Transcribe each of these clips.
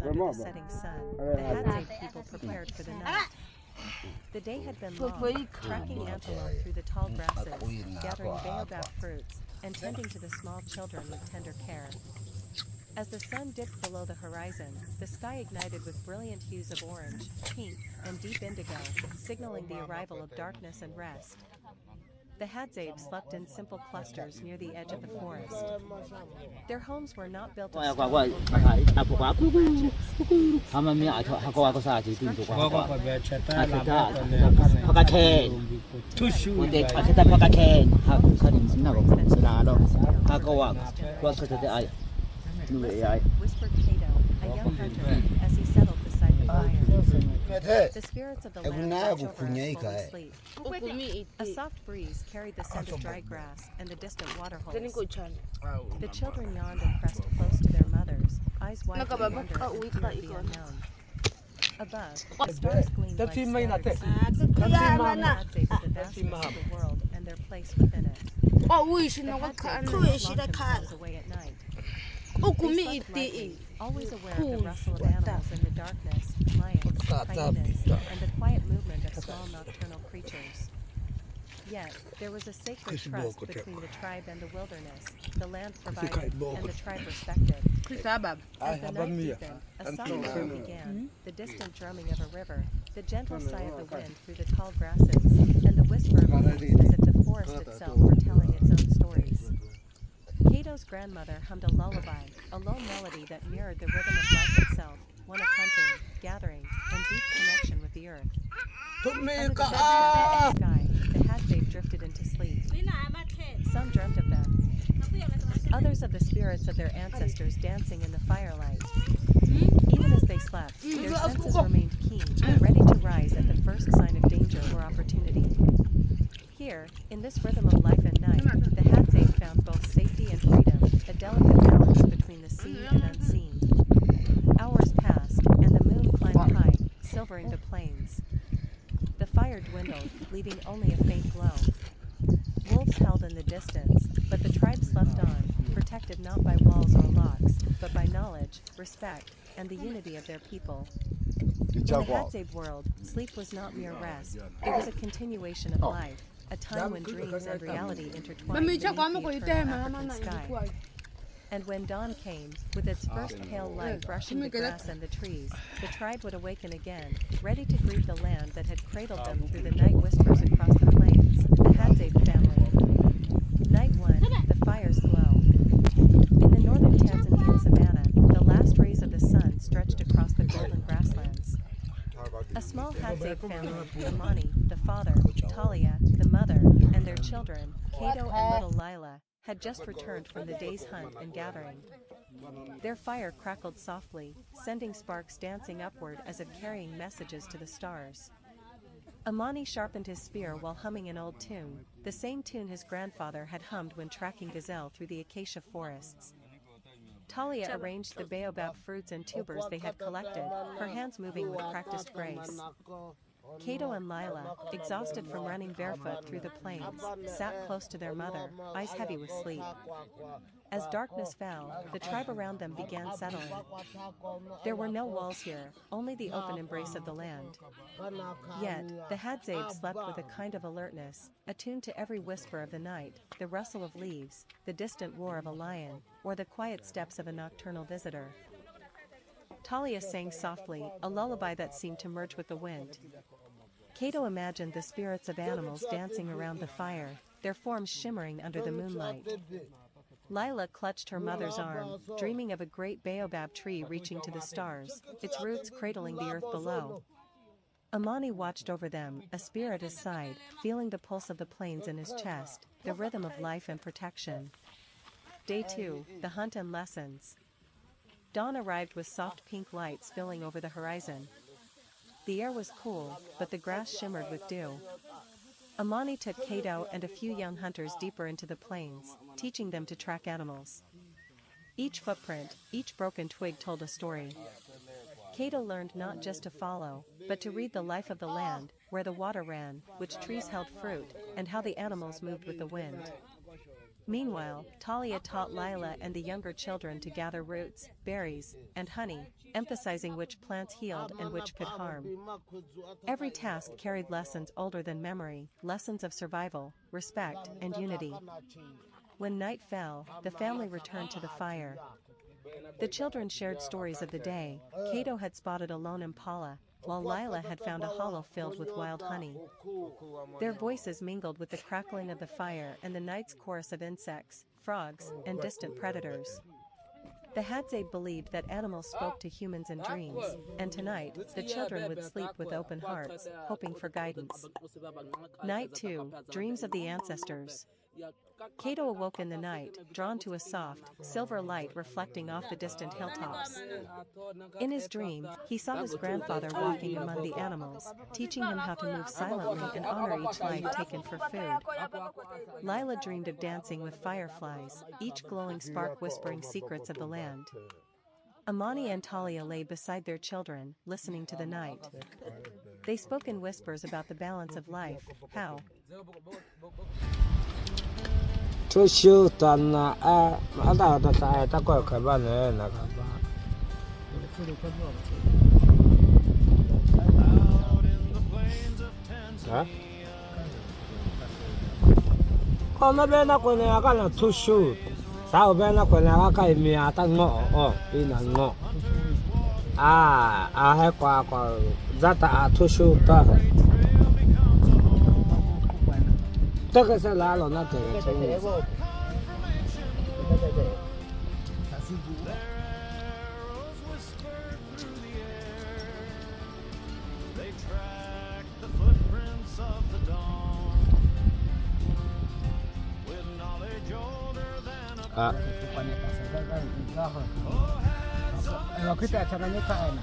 under the setting sun, the Hadzabe people prepared for the night. The day had been long, tracking antelope through the tall grasses, gathering baobab fruits, and tending to the small children with tender care. As the sun dipped below the horizon, the sky ignited with brilliant hues of orange, pink, and deep indigo, signaling the arrival of darkness and rest. The Hadzabe slept in simple clusters near the edge of the forest. Their homes were not built of stone or whispered Cato, a young hunter, as he settled beside the fire. The spirits of the land watch over us while we sleep. A soft breeze carried the scent of dry grass and the distant water holes. The children yawned and pressed close to their mothers, eyes wide with wonder and fear of the unknown. Above, the stars gleamed like scattered seeds, the Hadzabe of the vastness of the world and their place within it. The Hadzabe locked themselves away at night. They slept lightly, always aware of the rustle of animals in the darkness, lions, hyenas, and the quiet movement of small nocturnal creatures. Yet, there was a sacred trust between the tribe and the wilderness, the land provided, and the tribe respected. As the night deepened, a soft hum began, the distant drumming of a river, the gentle sigh of the wind through the tall grasses, and the whisper of leaves as if the forest itself were telling its own stories. Cato's grandmother hummed a lullaby, a low melody that mirrored the rhythm of life itself, one of hunting, gathering, and deep connection with the earth. Under the red sky, the Hadzabe drifted into sleep. Some dreamt of them, others of the spirits of their ancestors dancing in the firelight. Even as they slept, their senses remained keen, ready to rise at the first sign of danger or opportunity. Here, in this rhythm of life and night, the Hadzabe found both safety and freedom, a delicate balance between the seen and unseen. Hours passed, and the moon climbed high, silvering the plains. The fire dwindled, leaving only a faint glow. Wolves howled in the distance, but the tribe slept on, protected not by walls or locks, but by knowledge, respect, and the unity of their people. In the Hadzabe world, sleep was not mere rest, it was a continuation of life, a time when dreams and reality intertwined beneath the eternal African sky. And when dawn came, with its first pale light brushing the grass and the trees, the tribe would awaken again, ready to greet the land that had cradled them through the night whispers across the plains, the Hadzabe family. Night 1, the fire's glow. In the northern Tanzanian savanna, the last rays of the sun stretched across the golden grasslands. A small Hadzabe family, Amani, the father, Talia, the mother, and their children, Cato and little Lila, had just returned from the day's hunt and gathering. Their fire crackled softly, sending sparks dancing upward as if carrying messages to the stars. Amani sharpened his spear while humming an old tune, the same tune his grandfather had hummed when tracking gazelle through the acacia forests. Talia arranged the baobab fruits and tubers they had collected, her hands moving with practiced grace. Cato and Lila, exhausted from running barefoot through the plains, sat close to their mother, eyes heavy with sleep. As darkness fell, the tribe around them began settling. There were no walls here, only the open embrace of the land. Yet, the Hadzabe slept with a kind of alertness, attuned to every whisper of the night, the rustle of leaves, the distant roar of a lion, or the quiet steps of a nocturnal visitor. Talia sang softly, a lullaby that seemed to merge with the wind. Cato imagined the spirits of animals dancing around the fire, their forms shimmering under the moonlight. Lila clutched her mother's arm, dreaming of a great baobab tree reaching to the stars, its roots cradling the earth below. Amani watched over them, a spear at his side, feeling the pulse of the plains in his chest, the rhythm of life and protection. Day 2, the hunt and lessons. Dawn arrived with soft pink light spilling over the horizon. The air was cool, but the grass shimmered with dew. Amani took Cato and a few young hunters deeper into the plains, teaching them to track animals. Each footprint, each broken twig told a story. Cato learned not just to follow, but to read the life of the land, where the water ran, which trees held fruit, and how the animals moved with the wind. Meanwhile, Talia taught Lila and the younger children to gather roots, berries, and honey, emphasizing which plants healed and which could harm. Every task carried lessons older than memory, lessons of survival, respect, and unity. When night fell, the family returned to the fire. The children shared stories of the day. Kato had spotted a lone impala, while Lila had found a hollow filled with wild honey. Their voices mingled with the crackling of the fire and the night's chorus of insects, frogs, and distant predators. The Hadzabe believed that animals spoke to humans in dreams, and tonight, the children would sleep with open hearts, hoping for guidance. Night 2, Dreams of the Ancestors. Kato awoke in the night, drawn to a soft, silver light reflecting off the distant hilltops. In his dream, he saw his grandfather walking among the animals, teaching him how to move silently and honor each life taken for food. Lila dreamed of dancing with fireflies, each glowing spark whispering secrets of the land. Amani and Talia lay beside their children, listening to the night. They spoke in whispers about the balance of life, how to shoot on ada ko kabane na kaba ha kono bena ko ne akala to shoot sa bena ko ne aka mi ata ngo ina ngo he kwa zata to shoot ta taka sa lalo na te kita caranya kain.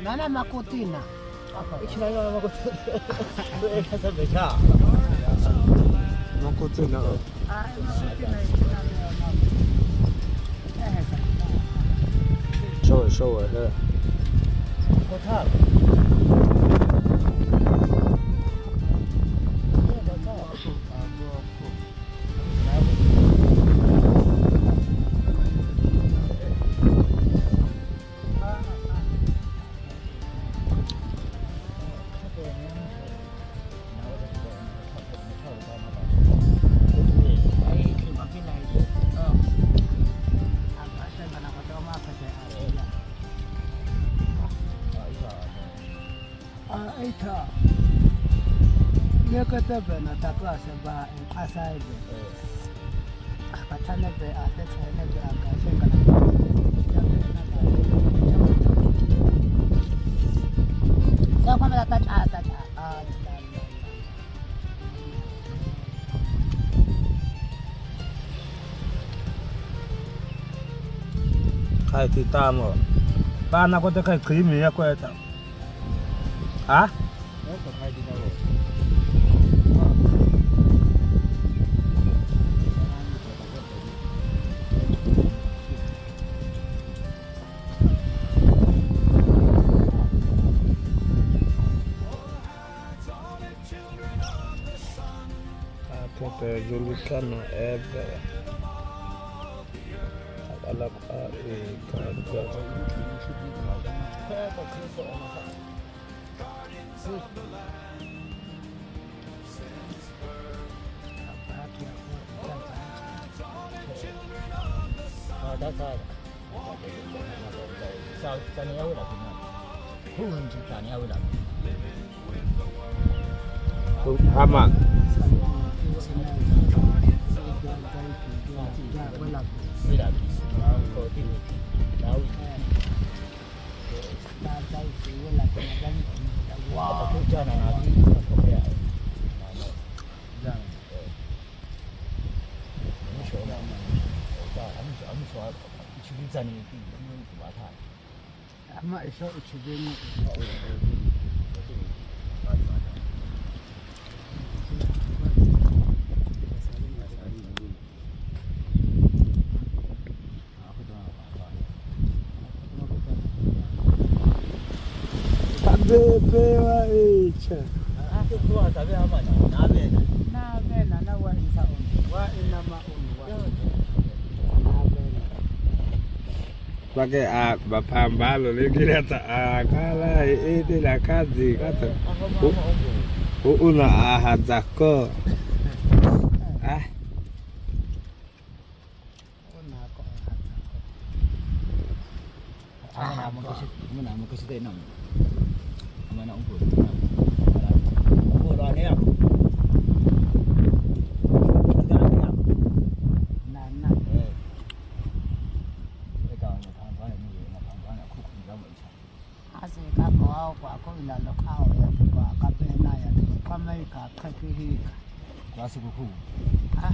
Nana makutina. Ichinayo makutina. Esa becha. makutina show it here. Kothar. Dia kata benar tak kuasa bah asal itu. Katanya be ada saya be agak sengkak. Siapa yang tak Kai kita mo. Paano ko kay creamy ya ko ito? Ha? Julukan ebe alak aman. pewa echa. Kwa tabe ama na bena. Na bena na wa isa on. Wa ina ma on wa. Na bena. Kwake mapambano likileta akala eti la kazi kata. Una ahadzako. Mana mo kasi tayo nang. Mana ungko. Ungko lo ane ako. Na. Ito ang pangpang mo na pangpang ako kung daw mo isa. Ase ka ko au kwa ko ila lo ka o ya kwa ka pe na ya kwa mai ka ka ki hi. Klase ko ku. Ka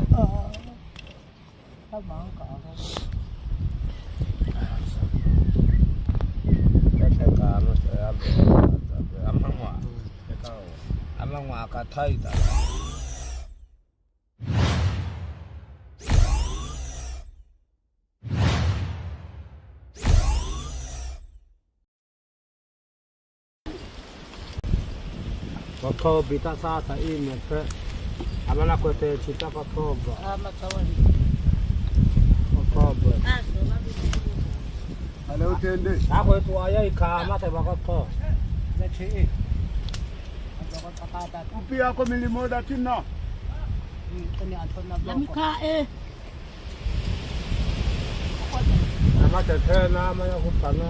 ma ka ka. Amangwa akathaida. Wako bita sasa ime pe amana kwete chita pakoba. Matawali. Pakoba. Hello tende. Ako itu aya ikama te bakato. Zachi. Upi yako milimoda tina. Kuni atona bako. Lamikae. Amate tena ama ya kupana.